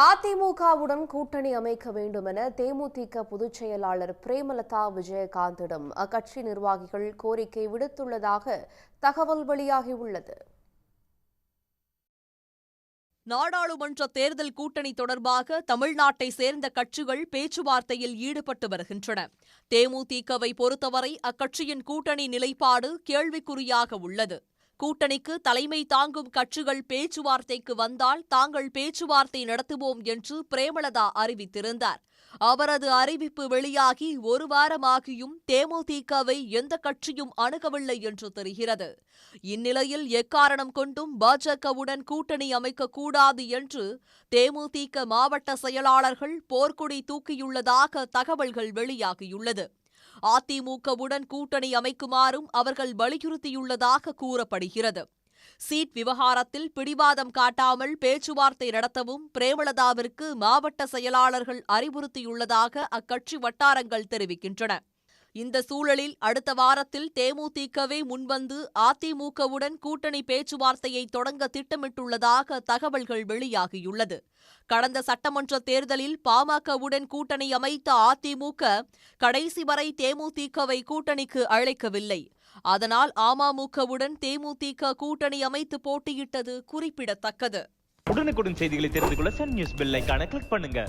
அதிமுகவுடன் கூட்டணி அமைக்க வேண்டும் என தேமுதிக பொதுச் செயலாளர் பிரேமலதா விஜயகாந்திடம் அக்கட்சி நிர்வாகிகள் கோரிக்கை விடுத்துள்ளதாக தகவல் வெளியாகியுள்ளது. நாடாளுமன்ற தேர்தல் கூட்டணி தொடர்பாக தமிழ்நாட்டை சேர்ந்த கட்சிகள் பேச்சுவார்த்தையில் ஈடுபட்டு வருகின்றன. தேமுதிகவை பொறுத்தவரை அக்கட்சியின் கூட்டணி நிலைப்பாடு கேள்விக்குறியாக உள்ளது. கூட்டணிக்கு தலைமை தாங்கும் கட்சிகள் பேச்சுவார்த்தைக்கு வந்தால் தாங்கள் பேச்சுவார்த்தை நடத்துவோம் என்று பிரேமலதா அறிவித்திருந்தார். அவரது அறிவிப்பு வெளியாகி ஒரு வாரமாகியும் தேமுதிகவை எந்த கட்சியும் அணுகவில்லை என்று தெரிகிறது. இந்நிலையில் எக்காரணம் கொண்டும் பாஜகவுடன் கூட்டணி அமைக்கக்கூடாது என்று தேமுதிக மாவட்ட செயலாளர்கள் போர்க்கொடி தூக்கியுள்ளதாக தகவல்கள் வெளியாகியுள்ளது. அதிமுகவுடன் கூட்டணி அமைக்குமாறும் அவர்கள் வலியுறுத்தியுள்ளதாக கூறப்படுகிறது. சீட் விவகாரத்தில் பிடிவாதம் காட்டாமல் பேச்சுவார்த்தை நடத்தவும் பிரேமலதாவிற்கு மாவட்ட செயலாளர்கள் அறிவுறுத்தியுள்ளதாக அக்கட்சி வட்டாரங்கள் தெரிவிக்கின்றன. இந்த சூழலில் அடுத்த வாரத்தில் தேமுதிகவே முன்வந்து அதிமுகவுடன் கூட்டணி பேச்சுவார்த்தையை தொடங்க திட்டமிட்டுள்ளதாக தகவல்கள் வெளியாகியுள்ளது. கடந்த சட்டமன்ற தேர்தலில் பாமகவுடன் கூட்டணி அமைத்த அதிமுக கடைசி வரை தேமுதிகவை கூட்டணிக்கு அழைக்கவில்லை. அதனால் அமமுகவுடன் தேமுதிக கூட்டணி அமைத்து போட்டியிட்டது குறிப்பிடத்தக்கது. உடனுக்குடன் செய்திகளை தெரிந்து கொள்ள சன் நியூஸ் பெல் ஐகானை கிளிக் பண்ணுங்க.